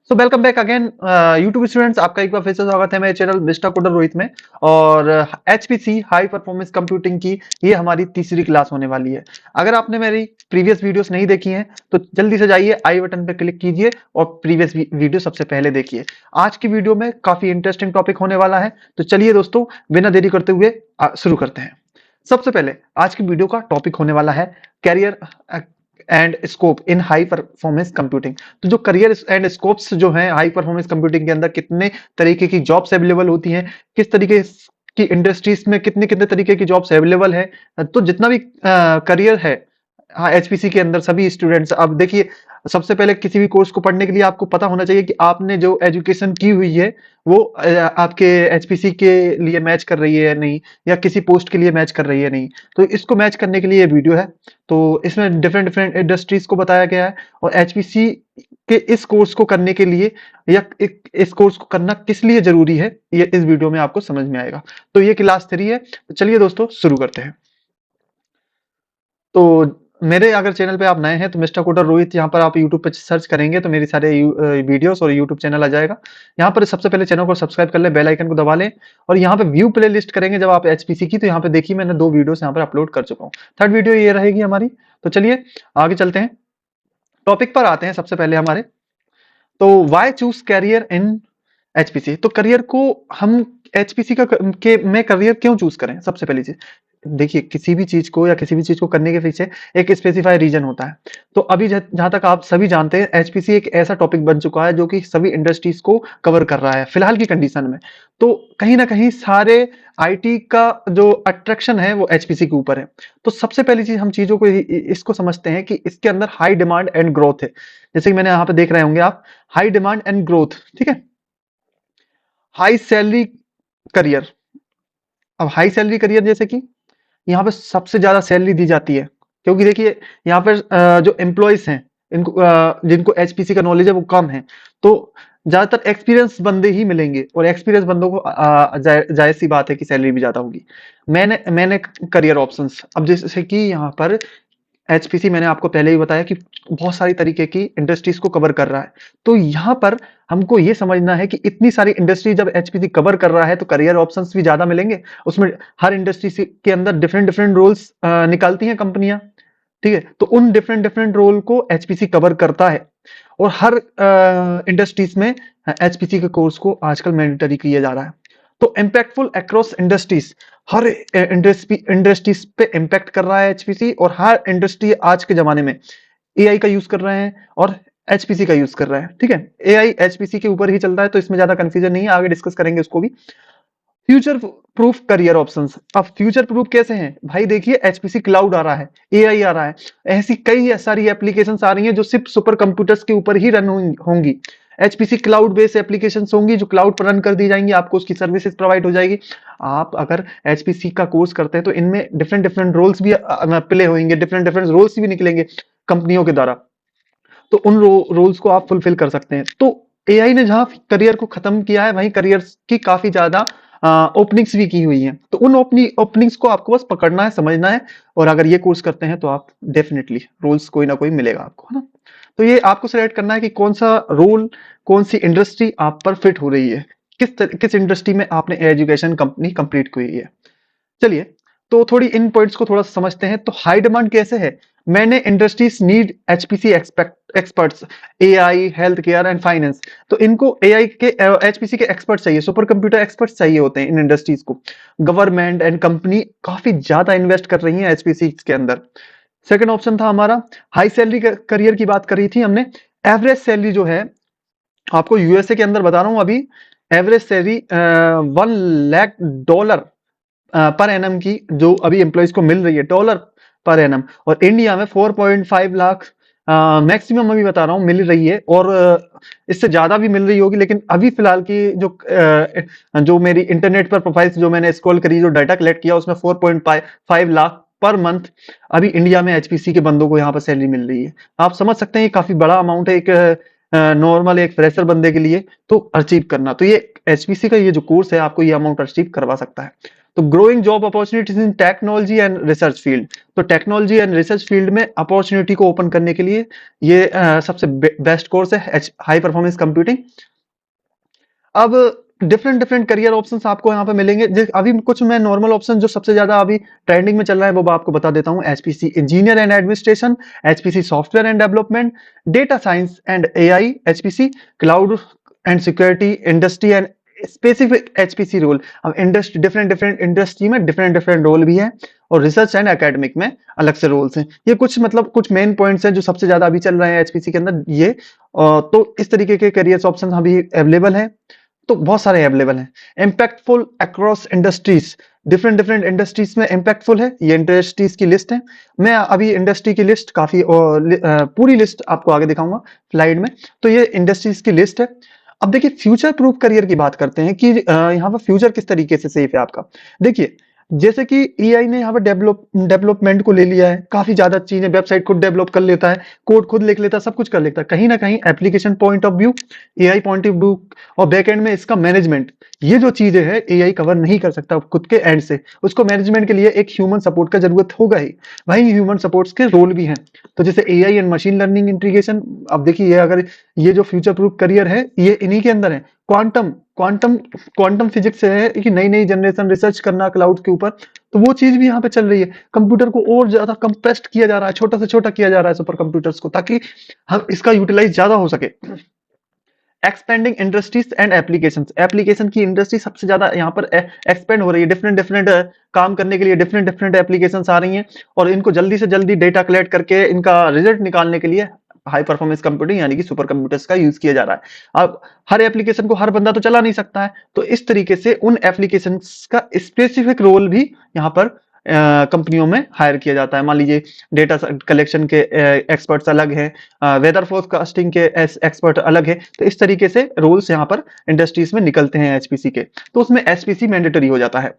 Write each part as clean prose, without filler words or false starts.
So welcome back again YouTube students, आपका एक बार फिर से स्वागत है मेरे चैनल मिस्टर कोडर रोहित में। और एचपीसी हाई परफॉर्मेंस कंप्यूटिंग की ये हमारी तीसरी क्लास होने वाली है। अगर आपने मेरी प्रीवियस वीडियोस नहीं देखी हैं तो जल्दी से जाइए, आई बटन पर क्लिक कीजिए और प्रीवियस वीडियो सबसे पहले देखिए। आज की वीडियो में काफी इंटरेस्टिंग टॉपिक होने वाला है, तो चलिए दोस्तों बिना देरी करते हुए शुरू करते हैं। सबसे पहले आज की वीडियो का टॉपिक होने वाला है career and scope in high performance computing. तो जो करियर एंड स्कोप्स जो हैं हाई परफॉर्मेंस कंप्यूटिंग के अंदर, कितने तरीके की जॉब्स अवेलेबल होती हैं, किस तरीके की इंडस्ट्रीज में कितने कितने तरीके की जॉब्स अवेलेबल है, तो जितना भी करियर है हाँ एचपीसी के अंदर सभी स्टूडेंट्स। अब देखिए, सबसे पहले किसी भी कोर्स को पढ़ने के लिए आपको पता होना चाहिए कि आपने जो एजुकेशन की हुई है वो आपके एचपीसी के लिए मैच कर रही है या नहीं, या किसी पोस्ट के लिए मैच कर रही है नहीं। तो इसको मैच करने के लिए ये वीडियो है। तो इसमें डिफरेंट डिफरेंट इंडस्ट्रीज को बताया गया है, और एचपीसी के इस कोर्स को करने के लिए या इस कोर्स को करना किस लिए जरूरी है, ये इस वीडियो में आपको समझ में आएगा। तो ये क्लास 3 है। तो चलिए दोस्तों शुरू करते हैं। तो मेरे अगर चैनल पे आप नए हैं तो मिस्टर कोडर रोहित यहाँ पर आप यूट्यूब पे सर्च करेंगे तो मेरी सारे वीडियोस और यूट्यूब चैनल आ जाएगा। यहाँ पर सबसे पहले चैनल को सब्सक्राइब कर लें, बेल आइकन को दबा लें, और यहाँ पे व्यू प्ले लिस्ट करेंगे जब आप एचपीसी की। तो यहाँ पे देखिए मैंने 2 वीडियोस यहाँ पर अपलोड कर चुका हूँ। थर्ड वीडियो ये रहेगी हमारी। तो चलिए आगे चलते हैं, टॉपिक पर आते हैं। सबसे पहले हमारे, तो why choose career in HPC. तो करियर को हम एचपीसी के में करियर क्यों चूज करें? सबसे पहली चीज देखिए, किसी भी चीज को या किसी भी चीज को करने के पीछे एक स्पेसिफाई रीजन होता है। तो अभी जहां तक आप सभी जानते हैं, एचपीसी एक ऐसा टॉपिक बन चुका है जो कि सभी इंडस्ट्रीज को कवर कर रहा है फिलहाल की कंडीशन में। तो कहीं ना कहीं सारे आईटी का जो अट्रैक्शन है वो एचपीसी के ऊपर है। तो सबसे पहली चीज हम चीजों को इसको समझते हैं कि इसके अंदर हाई डिमांड एंड ग्रोथ है। जैसे कि मैंने यहाँ पे देख रहे होंगे आप, हाई डिमांड एंड ग्रोथ, ठीक है। High salary career. अब हाई सैलरी करियर जैसे कि यहाँ पे सबसे ज्यादा सैलरी दी जाती है, क्योंकि देखिए यहाँ पर जो एम्प्लॉयज हैं इनको जिनको एचपीसी का नॉलेज है वो कम है। तो ज्यादातर एक्सपीरियंस बंदे ही मिलेंगे, और एक्सपीरियंस बंदों को जायज सी बात है कि सैलरी भी ज्यादा होगी। मैंने मैंने करियर ऑप्शंस, अब जैसे कि यहाँ पर एचपीसी मैंने आपको पहले ही बताया कि बहुत सारी तरीके की इंडस्ट्रीज को कवर कर रहा है। तो यहाँ पर हमको ये समझना है कि इतनी सारी इंडस्ट्री जब एचपीसी कवर कर रहा है तो करियर ऑप्शंस भी ज्यादा मिलेंगे। उसमें हर इंडस्ट्री के अंदर डिफरेंट डिफरेंट रोल्स निकालती हैं कंपनियां, ठीक है। तो उन डिफरेंट डिफरेंट रोल को एचपीसी कवर करता है, और हर इंडस्ट्रीज में एचपीसी के कोर्स को आजकल मैंडेटरी किया जा रहा है। तो इम्पैक्टफुल अक्रॉस इंडस्ट्रीज, हर इंडस्ट्रीज पे इम्पैक्ट कर रहा है एचपीसी, और हर इंडस्ट्री आज के जमाने में एआई का यूज कर रहे हैं और एचपीसी का यूज कर रहा है, ठीक है। एआई एचपीसी के ऊपर ही चल रहा है, तो इसमें ज्यादा कंफ्यूजन नहीं है, आगे डिस्कस करेंगे उसको भी। Future proof career options. अब फ्यूचर प्रूफ कैसे हैं भाई? देखिए, एचपीसी क्लाउड आ रहा है, एआई आ रहा है, ऐसी कई सारी एप्लीकेशंस आ रही हैं जो सिर्फ सुपर कंप्यूटर्स के ऊपर ही रन होंगी। एचपीसी क्लाउड बेस्ड एप्लीकेशंस होंगी जो क्लाउड पर रन कर दी जाएंगी, आपको उसकी सर्विसेज प्रोवाइड हो जाएगी। आप अगर एचपीसी का कोर्स करते हैं तो इनमें डिफरेंट डिफरेंट रोल्स भी प्ले होंगे, डिफरेंट डिफरेंट रोल्स भी निकलेंगे कंपनियों के द्वारा। तो उन रोल्स को आप फुलफिल कर सकते हैं। तो एआई ने जहां करियर को खत्म किया है, वहीं करियर की काफी ज्यादा ओपनिंग्स भी की हुई हैं। तो उन ओपनिंग्स को आपको बस पकड़ना है, समझना है, और अगर ये कोर्स करते हैं तो आप डेफिनेटली रोल्स कोई ना कोई मिलेगा आपको, है ना। तो ये आपको सिलेक्ट करना है कि कौन सा रोल, कौन सी इंडस्ट्री आप पर फिट हो रही है, किस इंडस्ट्री में आपने एजुकेशन कंपनी कंप्लीट की हुई है। चलिए, तो थोड़ी इन पॉइंट्स को थोड़ा समझते हैं। तो हाई डिमांड कैसे है? मैंने industries need HPC experts, AI, health care and finance. तो इनको एआई के एचपीसी के एक्सपर्ट चाहिए, सुपर कंप्यूटर एक्सपर्ट्स चाहिए होते हैं इन इंडस्ट्रीज को। गवर्नमेंट एंड कंपनी काफी ज्यादा इन्वेस्ट कर रही है एचपीसी के अंदर। सेकंड ऑप्शन था हमारा हाई सैलरी करियर की बात करी थी हमने। एवरेज सैलरी जो है, आपको यूएसए के अंदर बता रहा हूं अभी, average salary $1 lakh per annum की जो अभी एम्प्लॉइज को मिल रही है, डॉलर पर एनम। और इंडिया में 4.5 लाख मैक्सिमम अभी बता रहा हूँ मिल रही है, और इससे ज्यादा भी मिल रही होगी। लेकिन अभी फिलहाल की जो मेरी इंटरनेट पर प्रोफाइल्स जो मैंने स्क्रॉल करी, जो डाटा कलेक्ट किया, उसमें 4.5 लाख पर मंथ अभी इंडिया में एचपीसी के बंदों को यहाँ पर सैलरी मिल रही है। आप समझ सकते हैं ये काफी बड़ा अमाउंट है एक नॉर्मल एक फ्रेशर बंदे के लिए तो अचीव करना। तो ये एचपीसी का ये जो कोर्स है आपको ये अमाउंट अचीव करवा सकता है। तो growing job opportunities in technology and research field, तो टेक्नोलॉजी एंड रिसर्च फील्ड में अपॉर्चुनिटी को ओपन करने के लिए ये सबसे बेस्ट कोर्स है हाई परफॉर्मेंस कंप्यूटिंग। अब डिफरेंट डिफरेंट करियर ऑप्शंस आपको यहाँ पे मिलेंगे। अभी कुछ मैं नॉर्मल ऑप्शन जो सबसे ज्यादा अभी ट्रेंडिंग में चल रहा है वो आपको बता देता हूँ। HPC engineer and administration, HPC software and development, data science and AI, HPC cloud and security, industry and specific HPC role. अब इंडस्ट्री डिफरेंट डिफरेंट इंडस्ट्री में डिफरेंट डिफरेंट रोल भी है, और रिसर्च एंड एकेडमिक में अलग से roles हैं। ये कुछ मतलब कुछ मेन पॉइंट्स हैं जो सबसे ज्यादा अभी चल रहे हैं एचपीसी के अंदर ये। तो इस तरीके के करियर ऑप्शन अभी अवेलेबल है, तो बहुत सारे अवेलेबल हैं। Impactful across industries, different different industries में इम्पैक्टफुल है, ये इंडस्ट्रीज की लिस्ट है। मैं अभी इंडस्ट्री की लिस्ट काफी पूरी लिस्ट आपको आगे दिखाऊंगा स्लाइड में। तो ये इंडस्ट्रीज की लिस्ट है। अब देखिए फ्यूचर प्रूफ करियर की बात करते हैं कि यहाँ पर फ्यूचर किस तरीके से सेफ है आपका। देखिए जैसे कि एआई ने यहाँ पर डेवलपमेंट को ले लिया है, काफी ज्यादा चीजें, वेबसाइट खुद डेवलप कर लेता है, कोड खुद लिख लेता है, सब कुछ कर लेता है। कहीं ना कहीं application point of view, AI point of view और बैक एंड में इसका मैनेजमेंट, ये जो चीजें है एआई कवर नहीं कर सकता खुद के एंड से। उसको मैनेजमेंट के लिए एक ह्यूमन सपोर्ट का जरूरत होगा ही, वही ह्यूमन सपोर्ट्स के रोल भी हैं। तो जैसे AI and machine learning integration, अब देखिए अगर ये जो फ्यूचर प्रूफ करियर है ये इन्हीं के अंदर है। क्वांटम क्वांटम क्वांटम फिजिक्स है कि नई नई जनरेशन रिसर्च करना क्लाउड के ऊपर, तो वो चीज भी यहाँ पे चल रही है। कंप्यूटर को और ज्यादा कंप्रेस्ड किया जा रहा है, छोटा से छोटा किया जा रहा है सुपर कंप्यूटर्स को, ताकि हम इसका यूटिलाइज ज्यादा हो सके। Expanding industries and applications, application की इंडस्ट्री सबसे ज्यादा यहाँ पर एक्सपेंड हो रही है। डिफरेंट डिफरेंट काम करने के लिए डिफरेंट डिफरेंट एप्लीकेशंस आ रही हैं, और इनको जल्दी से जल्दी डेटा कलेक्ट करके इनका रिजल्ट निकालने के लिए हाई परफॉर्मेंस कंप्यूटिंग यानी कि सुपर कंप्यूटर्स का यूज किया जा रहा है। अब हर एप्लीकेशन को हर बंदा तो चला नहीं सकता है, तो इस तरीके से उन एप्लीकेशंस का स्पेसिफिक रोल भी यहाँ पर कंपनियों में हायर किया जाता है। मान लीजिए डेटा कलेक्शन के एक्सपर्ट्स अलग हैं, वेदर फोरकास्टिंग के एक्सपर्ट अलग है, तो इस तरीके से रोल्स यहाँ पर इंडस्ट्रीज में निकलते हैं एचपीसी के, तो उसमें एचपीसी मैंडेटरी हो जाता है।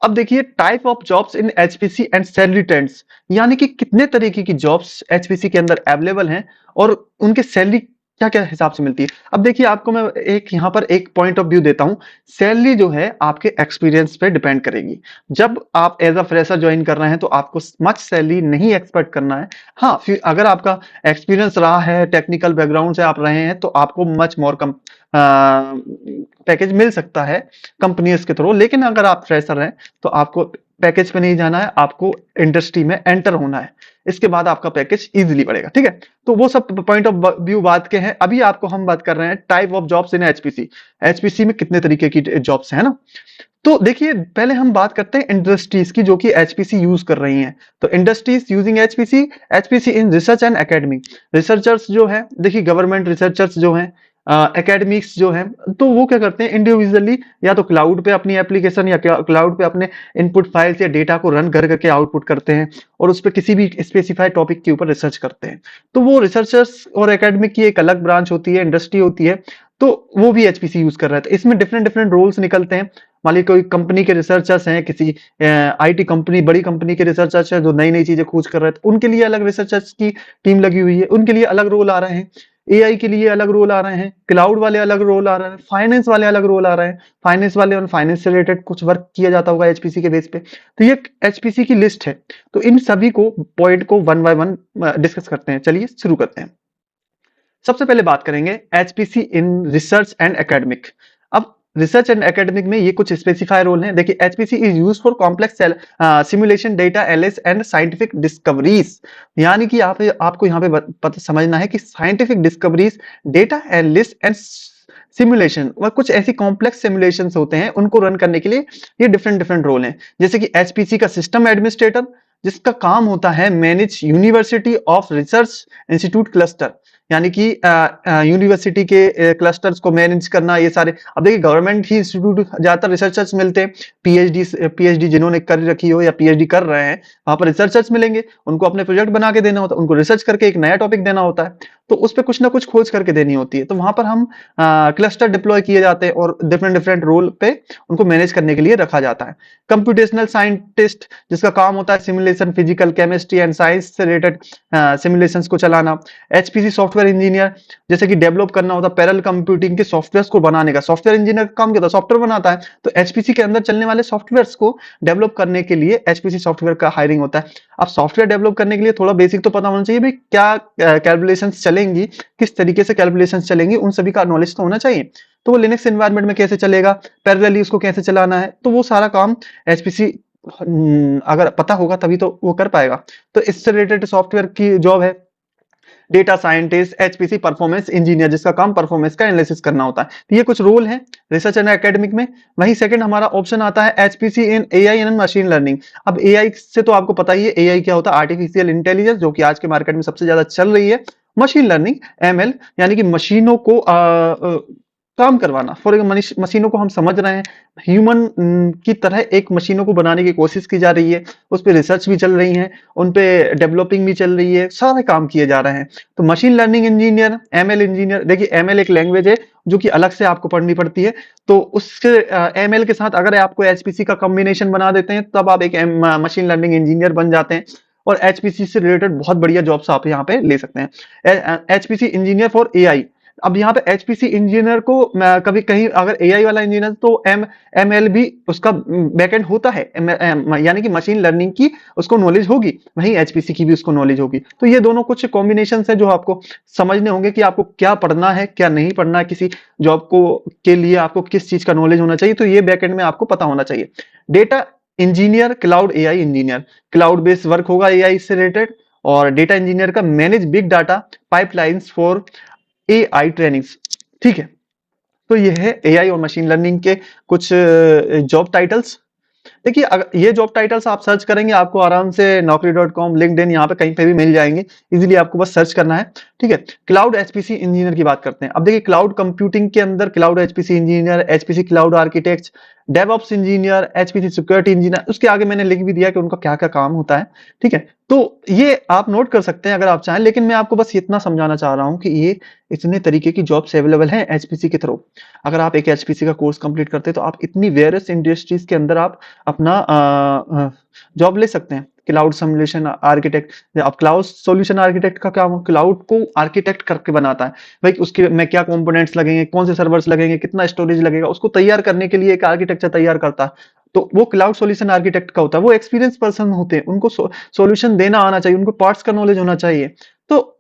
अब देखिए type of jobs in HPC and salary trends, यानी कि कितने तरीके की जॉब्स एचपीसी के अंदर अवेलेबल हैं और उनके सैलरी क्या क्या हिसाब से मिलती है। अब देखिए आपको मैं एक यहाँ पर एक पॉइंट ऑफ व्यू देता हूँ। सैलरी जो है आपके एक्सपीरियंस पे डिपेंड करेगी। जब आप एज अ फ्रेशर ज्वाइन कर रहे हैं तो आपको मच सैलरी नहीं एक्सपेक्ट करना है। हाँ, फिर अगर आपका एक्सपीरियंस रहा है, टेक्निकल बैकग्राउंड से आप रहे हैं, तो आपको मच मोर कम पैकेज मिल सकता है कंपनीज के थ्रू। लेकिन अगर आप फ्रेशर हैं तो आपको पैकेज पे नहीं जाना है, आपको इंडस्ट्री में एंटर होना है, इसके बाद आपका पैकेज इजीली बढ़ेगा। ठीक है, तो वो सब पॉइंट ऑफ व्यू बात के हैं। अभी आपको हम बात कर रहे हैं type of jobs in HPC. HPC में कितने तरीके की जॉब्स है ना। तो देखिए पहले हम बात करते हैं इंडस्ट्रीज की जो कि एचपीसी यूज कर रही हैं। तो industries using HPC, HPC in research and academic. Researchers जो है, देखिए गवर्नमेंट रिसर्चर्स जो हैं, एकेडमिक्स जो हैं, तो वो क्या करते हैं इंडिविजुअली या तो क्लाउड पे अपनी एप्लीकेशन या क्लाउड पे अपने इनपुट फाइल्स या डेटा को रन कर करके आउटपुट करते हैं, और उस पर किसी भी स्पेसिफाइड टॉपिक के ऊपर रिसर्च करते हैं। तो वो रिसर्चर्स और एकेडमिक की एक अलग ब्रांच होती है, इंडस्ट्री होती है, तो वो भी एचपीसी यूज कर रहा है। तो इसमें डिफरेंट डिफरेंट रोल्स निकलते हैं। मान लीजिए कोई कंपनी के रिसर्चर्स हैं, किसी आईटी कंपनी, बड़ी कंपनी के रिसर्चर्स हैं जो नई नई चीजें खोज कर रहे हैं, तो उनके लिए अलग रिसर्चर्स की टीम लगी हुई है, उनके लिए अलग रोल आ रहे हैं। एआई के लिए अलग रोल आ रहे हैं, क्लाउड वाले अलग रोल आ रहे हैं, फाइनेंस वाले अलग रोल आ रहे हैं, फाइनेंस वाले और फाइनेंस से रिलेटेड कुछ वर्क किया जाता होगा एचपीसी के बेस पे। तो ये एचपीसी की लिस्ट है। तो इन सभी को पॉइंट को वन बाय वन डिस्कस करते हैं। चलिए शुरू करते हैं। सबसे पहले बात करेंगे HPC in research and academic. अब रिसर्च एंड एकेडमिक में ये कुछ स्पेसिफाई रोल हैं। देखिए HPC is use for complex simulation data analysis and scientific discoveries, यानी कि आपको यहाँ पे पता समझना है कि scientific discoveries, data analysis and simulation, वह कुछ ऐसी कॉम्प्लेक्स सिमुलेशंस होते हैं, उनको रन करने के लिए ये डिफरेंट डिफरेंट रोल हैं। जैसे कि एचपीसी का सिस्टम एडमिनिस्ट्रेटर, जिसका काम होता है manage university of research institute cluster, यानी कि यूनिवर्सिटी के क्लस्टर्स को मैनेज करना। ये सारे, अब देखिए गवर्नमेंट ही इंस्टीट्यूट ज्यादातर रिसर्चर्स मिलते हैं। पीएचडी जिन्होंने कर रखी हो या पीएचडी कर रहे हैं, वहां पर रिसर्चर्स मिलेंगे, उनको अपने प्रोजेक्ट बना के देना होता है, उनको रिसर्च करके एक नया टॉपिक देना होता है, तो उस पर कुछ ना कुछ खोज करके देनी होती है। तो वहां पर हम क्लस्टर डिप्लॉय किए जाते हैं और डिफरेंट डिफरेंट रोल पे उनको मैनेज करने के लिए रखा जाता है। कंप्यूटेशनल साइंटिस्ट, जिसका काम होता है simulation, physical, chemistry and science से रिलेटेड सिमुलेशंस को चलाना। एचपीसी सॉफ्टवेयर सॉफ्टवेयर इंजीनियर, जैसे कि डेवलप करना होता है पैरेलल कंप्यूटिंग के सॉफ्टवेयर्स को बनाने का, सॉफ्टवेयर इंजीनियर का काम क्या होता है, सॉफ्टवेयर बनाता है। तो एचपीसी के अंदर चलने वाले सॉफ्टवेयर्स को डेवलप करने के लिए एचपीसी सॉफ्टवेयर का हायरिंग होता है। अब सॉफ्टवेयर डेवलप करने के लिए थोड़ा बेसिक तो पता होना चाहिए भाई, क्या कैलकुलेशंस चलेंगी, किस तरीके से कैलकुलेशंस चलेंगी, उन सभी का नॉलेज तो होना चाहिए। तो वो लिनक्स एनवायरनमेंट में कैसे चलेगा, पैरेलली उसको कैसे चलाना है, तो वो सारा काम एचपीसी अगर पता होगा तभी तो वो कर पाएगा। तो इससे रिलेटेड सॉफ्टवेयर की जॉब है data scientist, HPC performance engineer, जिसका काम परफॉर्मेंस का एनालिसिस करना होता है। तो ये कुछ रोल है रिसर्च एंड एकेडमिक में। वहीं सेकंड हमारा ऑप्शन आता है HPC in AI and machine learning. अब एआई से तो आपको पता ही है, एआई क्या होता है, आर्टिफिशियल इंटेलिजेंस, जो कि आज के मार्केट में सबसे ज्यादा चल रही है। मशीन लर्निंग एमएल, यानी कि मशीनों को काम करवाना। फॉर मशीनों को हम समझ रहे हैं, ह्यूमन की तरह एक मशीनों को बनाने की कोशिश की जा रही है, उस पर रिसर्च भी चल रही है, उन पे डेवलपिंग भी चल रही है, सारे काम किए जा रहे हैं। तो machine learning engineer, ML engineer, देखिए एमएल एक लैंग्वेज है जो कि अलग से आपको पढ़नी पड़ती है। तो उसके एमएल के साथ अगर आपको एचपीसी का कॉम्बिनेशन बना देते हैं, तब आप एक मशीन लर्निंग इंजीनियर बन जाते हैं और एचपीसी से रिलेटेड बहुत बढ़िया जॉब्स आप यहाँ पे ले सकते हैं। HPC engineer for AI. अब यहाँ पे एचपीसी इंजीनियर को कभी कहीं अगर एआई वाला इंजीनियर, तो एमएल भी उसका बैकएंड होता है, यानी कि मशीन लर्निंग की उसको नॉलेज होगी, वहीं एचपीसी की भी उसको नॉलेज होगी। तो ये दोनों कुछ कॉम्बिनेशन है जो आपको समझने होंगे कि आपको क्या पढ़ना है क्या नहीं पढ़ना है, किसी जॉब को के लिए आपको किस चीज का नॉलेज होना चाहिए। तो ये बैकएंड में आपको पता होना चाहिए। Data engineer, Claude AI engineer, cloud based work होगा एआई से रिलेटेड। और डेटा इंजीनियर का manage big data pipelines for AI trainings. ठीक है, तो ये है एआई और मशीन लर्निंग के कुछ जॉब टाइटल्स। देखिए अगर ये जॉब टाइटल्स आप सर्च करेंगे, आपको आराम से naukri.com, लिंक्डइन, यहाँ पे कहीं पे भी मिल जाएंगे, इजीली आपको बस सर्च करना है। ठीक है, क्लाउड एचपीसी इंजीनियर की बात करते हैं। अब देखिए क्लाउड कंप्यूटिंग के अंदर cloud HPC engineer, HPC cloud architect, DevOps engineer, HPC security engineer, उसके आगे मैंने लिख भी दिया कि उनका क्या क्या काम होता है। ठीक है, तो ये आप नोट कर सकते हैं अगर आप चाहें, लेकिन मैं आपको बस इतना समझाना चाह रहा हूं कि ये इतने तरीके की जॉब्स अवेलेबल हैं एचपीसी के थ्रू। अगर आप एक एचपीसी का कोर्स कंप्लीट करते हैं तो आप इतनी वेरियस इंडस्ट्रीज के अंदर आप अपना जॉब ले सकते हैं। क्लाउड सॉल्यूशन आर्किटेक्ट, अब क्लाउड सॉल्यूशन आर्किटेक्ट का क्या, क्लाउड को आर्किटेक्ट करके बनाता है भाई, उसके में क्या कंपोनेंट्स लगेंगे, कौन से सर्वर्स लगेंगे, कितना स्टोरेज लगेगा, उसको तैयार करने के लिए एक आर्किटेक्चर तैयार करता है। तो वो क्लाउड सॉल्यूशन आर्किटेक्ट का होता है। वो एक्सपीरियंस पर्सन होते हैं, उनको सॉल्यूशन देना आना चाहिए, उनको पार्ट्स का नॉलेज होना चाहिए। तो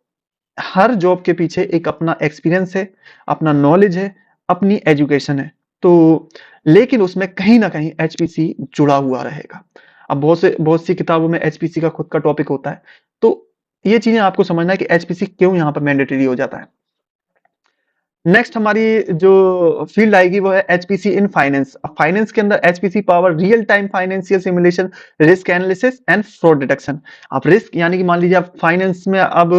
हर जॉब के पीछे एक अपना एक्सपीरियंस है, अपना नॉलेज है, अपनी एजुकेशन है। तो लेकिन उसमें कहीं ना कहीं एचपीसी जुड़ा हुआ रहेगा। अब बहुत सी किताबों में एचपीसी का खुद का टॉपिक होता है। तो ये चीजें आपको समझना है कि एचपीसी क्यों यहाँ पर मैंडेटरी हो जाता है। नेक्स्ट हमारी जो फील्ड आएगी वो है एचपीसी इन फाइनेंस। फाइनेंस के अंदर HPC power real time financial simulation, risk analysis and fraud detection. आप रिस्क यानी कि मान लीजिए आप फाइनेंस में अब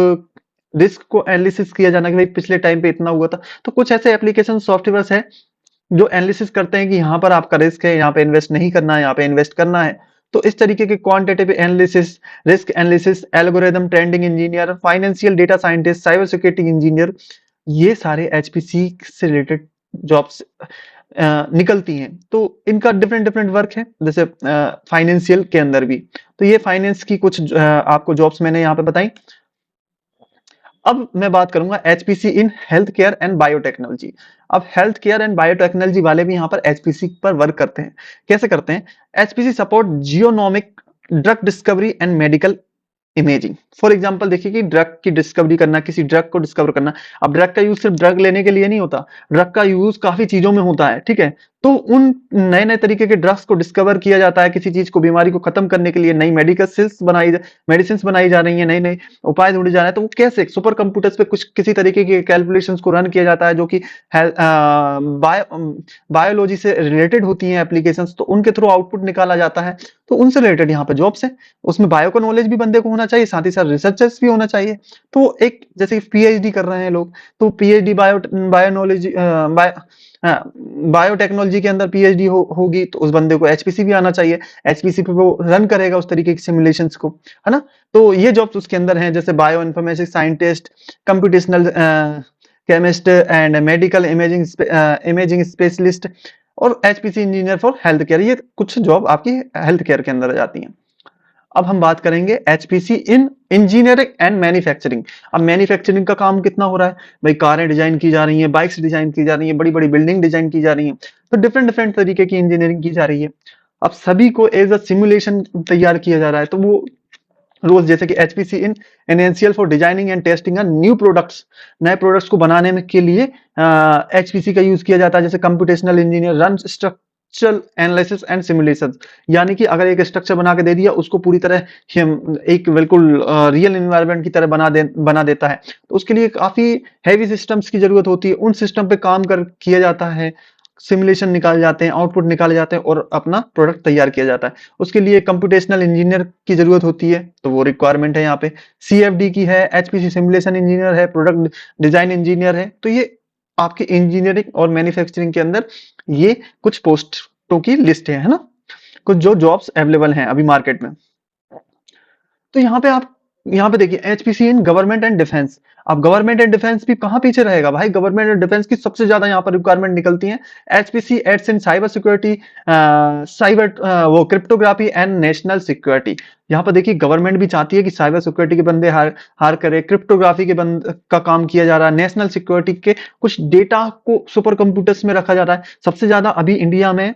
रिस्क को एनालिसिस किया जाना कि भाई पिछले टाइम पे इतना हुआ था, तो कुछ ऐसे एप्लीकेशन सॉफ्टवेयर है जो एनालिसिस करते हैं कि यहाँ पर आपका रिस्क है, यहाँ पे इन्वेस्ट नहीं करना है, यहाँ पे इन्वेस्ट करना है। तो इस तरीके के quantitative analysis, risk analysis, algorithm trending engineer, financial data scientist, cyber security engineer, ये सारे एचपीसी से रिलेटेड जॉब्स निकलती हैं। तो इनका डिफरेंट डिफरेंट वर्क है, जैसे फाइनेंशियल के अंदर भी। तो ये फाइनेंस की कुछ आपको जॉब्स मैंने यहाँ पे बताई। अब मैं बात करूंगा HPC in health care and biotechnology. अब हेल्थ केयर एंड बायोटेक्नोलॉजी वाले भी यहाँ पर एचपीसी पर वर्क करते हैं। कैसे करते हैं? HPC support genomic drug discovery and medical imaging. For example देखिए कि ड्रग की डिस्कवरी करना, किसी ड्रग को डिस्कवर करना। अब ड्रग का यूज सिर्फ ड्रग लेने के लिए नहीं होता, ड्रग का यूज काफी चीजों में होता है। ठीक है, तो उन नए नए तरीके के ड्रग्स को डिस्कवर किया जाता है, किसी चीज को, बीमारी को खत्म करने के लिए नई मेडिसिन बनाई जा रही है, नए नए उपाय ढूंढे जा रहे हैं। तो वो कैसे सुपर कंप्यूटर्स पे कुछ किसी तरीके के कैलकुलेशंस को रन किया जाता है जो कि बायोलॉजी से रिलेटेड होती हैं एप्लीकेशंस, तो उनके थ्रू आउटपुट निकाला जाता है। तो उनसे रिलेटेड यहाँ पे जॉब्स है। उसमें बायो का नॉलेज भी बंदे को होना चाहिए, साथ ही साथ रिसर्चर्स भी होना चाहिए। तो एक जैसे पीएचडी कर रहे हैं लोग, तो पीएचडी बायोनॉलेज बायोटेक्नोलॉजी के अंदर पीएचडी होगी, तो उस बंदे को एचपीसी भी आना चाहिए। एचपीसी पे वो रन करेगा उस तरीके के सिमुलेशंस को, है ना। तो ये जॉब्स उसके अंदर हैं, जैसे bio informatics scientist, computational chemist and medical imaging specialist, और HPC engineer for health care. ये कुछ जॉब आपकी हेल्थ केयर के अंदर आ जाती हैं। अब हम बात करेंगे HPC in engineering and manufacturing. अब मैन्युफैक्चरिंग का काम कितना हो रहा है भाई, कारें डिजाइन की जा रही हैं, बाइक्स डिजाइन की जा रही हैं, बड़ी बड़ी बिल्डिंग डिजाइन की जा रही हैं, तो डिफरेंट डिफरेंट तरीके की इंजीनियरिंग की जा रही है। अब सभी को एज अ सिमुलेशन तैयार किया जा रहा है, तो वो रोज जैसे कि HPC in essential for designing and testing new products, नए प्रोडक्ट्स को बनाने में के लिए एचपीसी का यूज किया जाता है। जैसे computational engineer run structural analysis and simulation, यानी कि अगर एक स्ट्रक्चर बना के दे दिया उसको पूरी तरह एक बिल्कुल रियल एनवायरनमेंट की तरह बना देता है, तो उसके लिए काफी हैवी सिस्टम्स की जरूरत होती है। उन सिस्टम पे काम कर किया जाता है, सिमुलेशन निकाले जाते हैं, आउटपुट निकाले जाते हैं और अपना प्रोडक्ट तैयार किया जाता है। उसके लिए कंप्यूटेशनल इंजीनियर की जरूरत होती है, तो वो रिक्वायरमेंट है यहाँ पे। सीएफडी की है, एचपीसी सिमुलेशन इंजीनियर है, प्रोडक्ट डिजाइन इंजीनियर है। तो ये आपके इंजीनियरिंग और मैन्युफैक्चरिंग के अंदर ये कुछ पोस्टों की लिस्ट है ना, कुछ जो जॉब्स अवेलेबल हैं अभी मार्केट में। तो यहाँ पे देखिए HPC in government and defence. अब गवर्नमेंट एंड डिफेंस भी कहाँ पीछे रहेगा भाई, गवर्नमेंट एंड डिफेंस की सबसे ज्यादा यहाँ पर रिक्वायरमेंट निकलती है। एचपीसी एड्स इन साइबर सिक्योरिटी, साइबर वो क्रिप्टोग्राफी एंड नेशनल सिक्योरिटी। यहाँ पर देखिए गवर्नमेंट भी चाहती है कि साइबर सिक्योरिटी के बंदे हार करे, क्रिप्टोग्राफी के बंद का काम किया जा रहा है, नेशनल सिक्योरिटी के कुछ डेटा को सुपर कंप्यूटर्स में रखा जा रहा है। सबसे ज्यादा अभी इंडिया में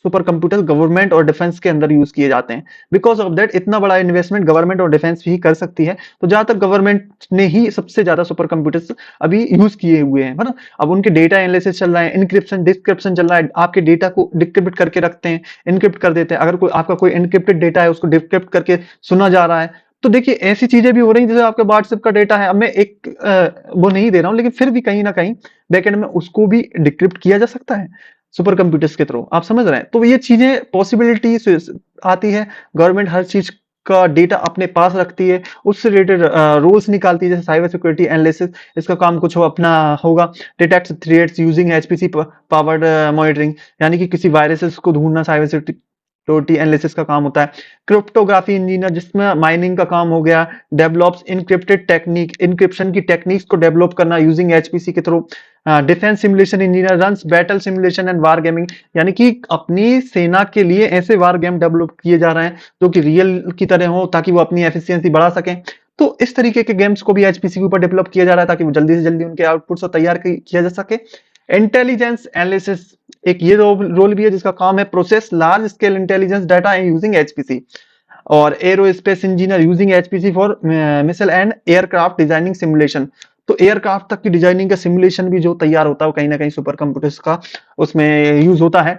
सुपर कंप्यूटर गवर्नमेंट और डिफेंस के अंदर यूज किए जाते हैं। बिकॉज ऑफ दैट इतना बड़ा इन्वेस्टमेंट गवर्नमेंट और डिफेंस ही कर सकती है, तो ज्यादातर गवर्नमेंट ने ही सबसे ज्यादा सुपर कंप्यूटर्स अभी यूज किए हुए हैं, है ना। अब उनके डेटा एनालिसिस चल रहा है, इनक्रिप्शन डिस्क्रिप्शन चल रहा है, आपके डेटा को डिक्रिप्ट करके रखते हैं, इनक्रिप्ट कर देते हैं। अगर कोई आपका कोई इनक्रिप्टेड डेटा है उसको डिक्रिप्ट करके सुना जा रहा है। तो देखिए ऐसी चीजें भी हो रही है, जैसे आपका व्हाट्सएप का डेटा है, अब मैं एक वो नहीं दे रहा हूं, लेकिन फिर भी कहीं ना कहीं बैकएंड में उसको भी डिक्रिप्ट किया जा सकता है सुपर कंप्यूटर्स के थ्रू, आप समझ रहे हैं। तो ये चीजें पॉसिबिलिटी आती है। गवर्नमेंट हर चीज का डेटा अपने पास रखती है, उससे रिलेटेड रूल्स निकालती है। जैसे साइबर सिक्योरिटी एनालिसिस, इसका काम कुछ अपना होगा। Detect threats using HPC powered monitoring, यानी कि किसी वायरसेस को ढूंढना साइबर सिक्योरिटी एनालिसिस का काम होता है। क्रिप्टोग्राफी इंजीनियर, जिसमें माइनिंग का काम हो गया। डेवलप्स इनक्रिप्टेड टेक्निक, इनक्रिप्शन की टेक्निक्स को डेवलप करना यूजिंग एचपीसी के through. Defence simulation engineer runs battle simulation and war gaming, यानी कि अपनी सेना के लिए ऐसे वार गेम डेवलप किए जा रहे हैं जो कि रियल की तरह हो, ताकि वो अपनी एफिशिएंसी बढ़ा सकें। तो इस तरीके के गेम्स को भी एचपीसी के ऊपर डेवलप किया जा रहा है, ताकि वो जल्दी से जल्दी उनके आउटपुट को तैयार किया जा सके। इंटेलिजेंस एनालिसिस, एक ये रोल भी है जिसका काम है process large scale intelligence data using HPC. और aerospace engineer using HPC for missile and aircraft designing simulation. तो एयरक्राफ्ट तक की डिजाइनिंग का सिमुलेशन भी जो तैयार होता है वो कहीं ना कहीं सुपर कंप्यूटर्स का उसमें यूज होता है।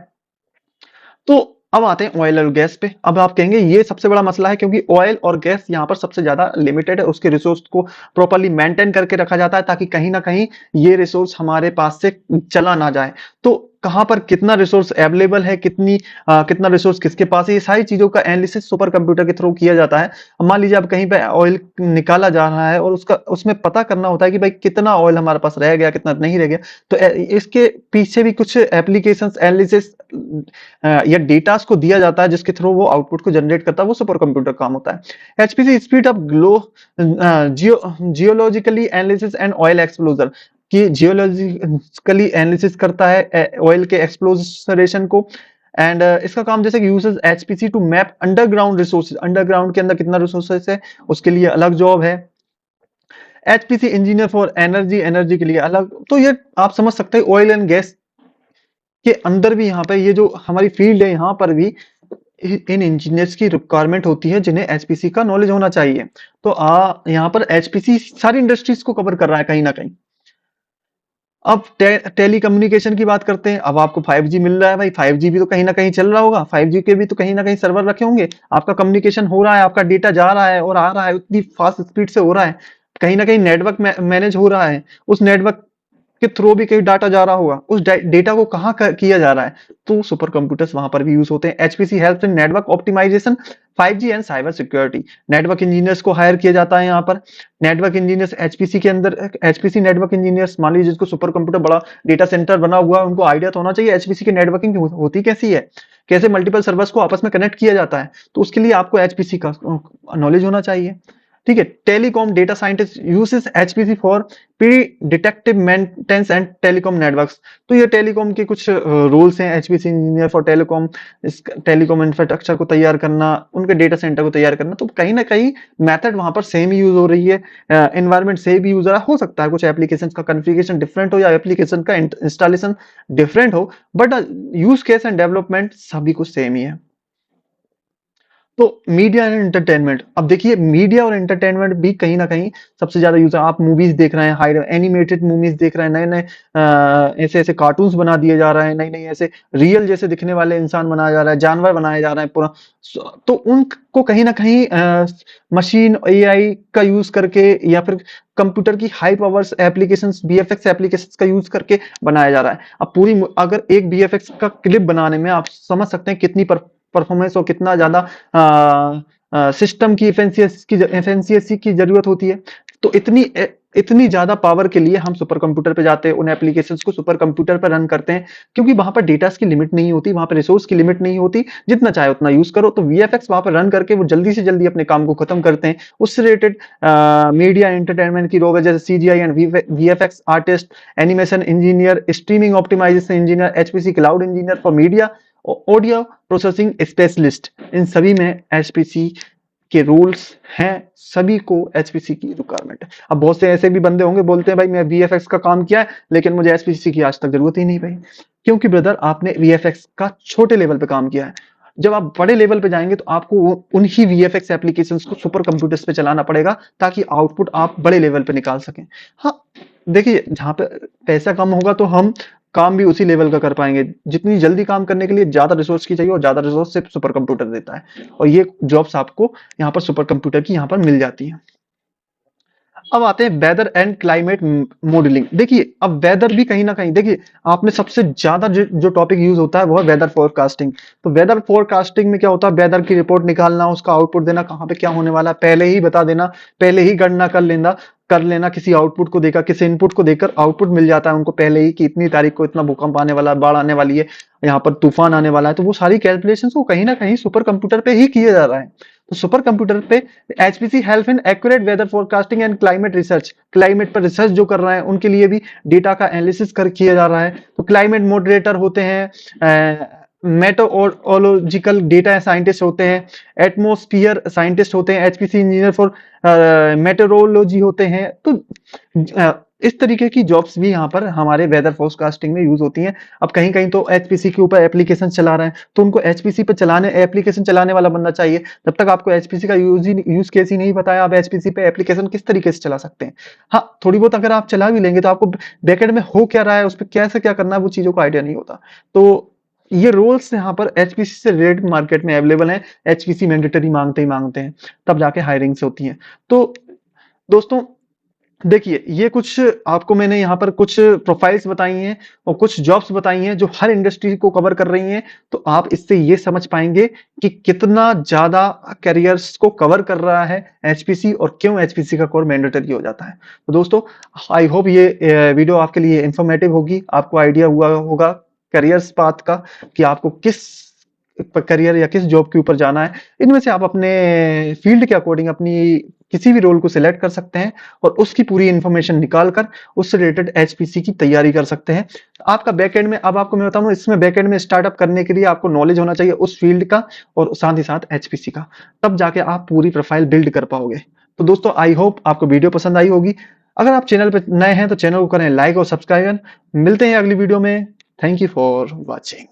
तो अब आते हैं ऑयल और गैस पे। अब आप कहेंगे ये सबसे बड़ा मसला है, क्योंकि ऑयल और गैस यहाँ पर सबसे ज्यादा लिमिटेड है, उसके रिसोर्स को प्रॉपर्ली मेंटेन करके रखा जाता है, ताकि कहीं ना कहीं ये रिसोर्स हमारे पास से चला ना जाए। तो कहां पर कितना रिसोर्स अवेलेबल है, कितना रिसोर्स किसके पास है, ये सारी चीजों का एनालिसिस सुपर कंप्यूटर के थ्रू किया जाता है। अब मान लीजिए अब कहीं पे ऑयल निकाला जा रहा है और उसका उसमें पता करना होता है कि भाई कितना ऑयल हमारे पास रह गया, कितना नहीं रह गया। तो इसके पीछे भी कुछ एप्लीकेशंस एनालिसिस या डेटास को दिया जाता है, जिसके थ्रू वो आउटपुट को जनरेट करता है, वो सुपर कंप्यूटर काम होता है। HPC speed up geologically analysis and oil एक्सप्लोजर, कि जियोलॉजिकली एनालिसिस करता है ऑयल के एक्सप्लोरेशन को। एंड इसका काम जैसे कि uses HPC to map underground resources, underground के अंदर कितना रिसोर्सेज है उसके लिए अलग जॉब है। HPC engineer for energy, energy के लिए अलग। तो ये आप समझ सकते हैं ऑयल एंड गैस के अंदर भी यहाँ पे ये जो हमारी फील्ड है, यहाँ पर भी इन इंजीनियर्स की रिक्वायरमेंट होती है जिन्हें एचपीसी का नॉलेज होना चाहिए। तो यहाँ पर एचपीसी सारी इंडस्ट्रीज को कवर कर रहा है कहीं ना कहीं। अब टेलीकम्युनिकेशन की बात करते हैं। अब आपको 5G मिल रहा है भाई, 5G भी तो कहीं ना कहीं चल रहा होगा, 5G के भी तो कहीं ना कहीं सर्वर रखे होंगे। आपका कम्युनिकेशन हो रहा है, आपका डेटा जा रहा है और आ रहा है, उतनी फास्ट स्पीड से हो रहा है। कहीं ना कहीं नेटवर्क मैनेज हो रहा है, उस नेटवर्क के थ्रू भी कहीं डाटा जा रहा होगा, उस डेटा को कहाँ किया जा रहा है, तो सुपर कंप्यूटर्स वहां पर भी यूज होते हैं। HPC helps in network optimisation, 5G and cyber security. Network engineers को हायर किया जाता है यहाँ पर। नेटवर्क इंजीनियर्स एचपीसी के अंदर, एचपीसी नेटवर्क इंजीनियर्स, मान लीजिए जिसको सुपर कंप्यूटर बड़ा डेटा सेंटर बना हुआ है, उनको आइडिया तो होना चाहिए एचपीसी की नेटवर्किंग होती कैसी है, कैसे मल्टीपल सर्वर्स को आपस में कनेक्ट किया जाता है। तो उसके लिए आपको एचपीसी का नॉलेज होना चाहिए। ठीक है। Telecom data scientist uses HPC for pre detective maintenance and telecom networks. तो ये टेलीकॉम के कुछ रूल्स हैं, एचपीसी इंजीनियर फॉर टेलीकॉम, इस टेलीकॉम इंफ्रास्ट्रक्चर को तैयार करना, उनके डेटा सेंटर को तैयार करना। तो कहीं ना कहीं मेथड वहां पर सेम ही यूज हो रही है, एनवायरमेंट से भी यूज हो सकता है कुछ एप्लीकेशन का कॉन्फ़िगरेशन डिफरेंट हो या एप्लीकेशन का इंस्टॉलेशन डिफरेंट हो, but use case and development सभी कुछ सेम ही है। तो मीडिया एंड एंटरटेनमेंट, अब देखिए मीडिया और एंटरटेनमेंट भी कहीं ना कहीं सबसे ज्यादा यूज है। आप मूवीज देख रहे हैं, हाई एनिमेटेड मूवीज देख रहे हैं, नए नए ऐसे ऐसे कार्टून्स बना दिए जा रहे हैं, नई नई ऐसे रियल जैसे दिखने वाले इंसान बनाया जा रहा है, जानवर बनाए जा रहे हैं पूरा। तो उनको कहीं ना कहीं मशीन एआई का यूज करके या फिर कंप्यूटर की high powers applications, BFX applications का यूज करके बनाया जा रहा है। अब पूरी अगर एक बीएफएक्स का क्लिप बनाने में आप समझ सकते हैं कितनी परफॉर्मेंस और कितना ज्यादा सिस्टम की एफिशिएंसी की जरूरत होती है। तो इतनी ज्यादा पावर के लिए हम सुपर कंप्यूटर पे जाते हैं, उन एप्लीकेशंस को सुपर कंप्यूटर पर रन करते हैं, क्योंकि वहां पर डेटा की लिमिट नहीं होती, वहां पर रिसोर्स की लिमिट नहीं होती, जितना चाहे उतना यूज करो। तो वीएफएक्स वहां पर रन करके वो जल्दी से जल्दी अपने काम को खत्म करते हैं। उससे रिलेटेड मीडिया एंटरटेनमेंट की रोग जैसे CGI and VFX artist, animation engineer, streaming optimisation engineer, HPC cloud engineer for media, audio processing specialist, इन सभी में एचपीसी के रूल्स हैं, सभी को एचपीसी की रिक्वायरमेंट है। अब बहुत से ऐसे भी बंदे होंगे बोलते हैं भाई मैं वीएफएक्स का काम किया है लेकिन मुझे एचपीसी की आज तक जरूरत ही नहीं पड़ी। क्योंकि ब्रदर आपने वीएफएक्स का छोटे लेवल पे काम किया है, जब आप बड़े लेवल पे जाएंगे तो आपको उन्हीं वीएफएक्स एप्लीकेशंस को सुपर कंप्यूटर्स पे चलाना पड़ेगा ताकि आउटपुट आप बड़े लेवल पे निकाल सकें। हाँ, देखिए जहां पे पैसा कम होगा तो हम काम भी उसी लेवल का कर पाएंगे। जितनी जल्दी काम करने के लिए ज्यादा रिसोर्स की चाहिए और ज्यादा रिसोर्स सिर्फ सुपर कंप्यूटर देता है, और ये जॉब्स आपको यहाँ पर सुपर कंप्यूटर की यहाँ पर मिल जाती है। अब आते हैं वेदर एंड क्लाइमेट मॉडलिंग। देखिए अब वेदर भी कहीं ना कहीं, देखिए आपने सबसे ज्यादा जो टॉपिक यूज होता है वो है वेदर फोरकास्टिंग। तो वेदर फोरकास्टिंग में क्या होता है, वेदर की रिपोर्ट निकालना, उसका आउटपुट देना, कहाँ पे क्या होने वाला है पहले ही बता देना, पहले ही गणना कर लेना किसी आउटपुट को देकर, किसी इनपुट को देकर आउटपुट मिल जाता है उनको पहले ही कि इतनी तारीख को इतना भूकंप आने वाला है, बाढ़ आने वाली है, यहाँ पर तूफान आने वाला है। तो वो सारी कैलकुलेशन को कहीं ना कहीं सुपर कंप्यूटर पे ही किया जा रहा है। तो सुपर कंप्यूटर पे HPC help in accurate weather forecasting and climate research, climate पर रिसर्च जो कर रहे हैं उनके लिए भी डेटा का एनालिसिस किया जा रहा है। तो क्लाइमेट मॉडरेटर होते हैं, मेटोलॉजिकल डेटा साइंटिस्ट होते हैं, एटमोस्फियर साइंटिस्ट होते हैं, एचपीसी इंजीनियर फॉर मेटेरोलॉजी होते हैं। तो इस तरीके की जॉब्स भी यहाँ पर हमारे वेदर फोरकास्टिंग में यूज होती हैं। अब कहीं कहीं तो एचपीसी के ऊपर एप्लीकेशन चला रहे हैं तो उनको एचपीसी पे एप्लीकेशन चलाने वाला बंदा चाहिए। जब तक आपको एचपीसी का यूज केस ही नहीं बताया आप एचपीसी पे एप्लीकेशन किस तरीके से चला सकते हैं। हाँ, थोड़ी बहुत अगर आप चला भी लेंगे तो आपको बैकएंड में हो क्या रहा है, उस पर कैसे क्या करना है, वो चीजों का आइडिया नहीं होता। तो ये रोल्स यहाँ पर एचपीसी से रिलेटेड मार्केट में अवेलेबल है। एचपीसी मैंडेटरी मांगते ही मांगते हैं, तब जाके हायरिंग्स होती हैं। तो दोस्तों देखिए ये कुछ आपको मैंने यहाँ पर कुछ प्रोफाइल्स बताई हैं और कुछ जॉब्स बताई हैं जो हर इंडस्ट्री को कवर कर रही हैं। तो आप इससे ये समझ पाएंगे कि कितना ज्यादा करियर्स को कवर कर रहा है एचपीसी और क्यों एचपीसी का कोर मैंडेटरी हो जाता है। तो दोस्तों आई होप ये वीडियो आपके लिए इंफॉर्मेटिव होगी, आपको आइडिया हुआ होगा करियर्स पाथ का कि आपको किस करियर या किस जॉब के ऊपर जाना है। इनमें से आप अपने फील्ड के अकॉर्डिंग अपनी किसी भी रोल को सिलेक्ट कर सकते हैं और उसकी पूरी इंफॉर्मेशन निकालकर उससे रिलेटेड एचपीसी की तैयारी कर सकते हैं। आपका बैकएंड में, अब आपको मैं बताऊं, इसमें बैकएंड में स्टार्टअप करने के लिए आपको नॉलेज होना चाहिए उस फील्ड का और साथ ही साथ एचपीसी का, तब जाके आप पूरी प्रोफाइल बिल्ड कर पाओगे। तो दोस्तों आई होप आपको वीडियो पसंद आई होगी। अगर आप चैनल पर नए हैं तो चैनल को करें लाइक और सब्सक्राइब। मिलते हैं अगली वीडियो में। Thank you for watching.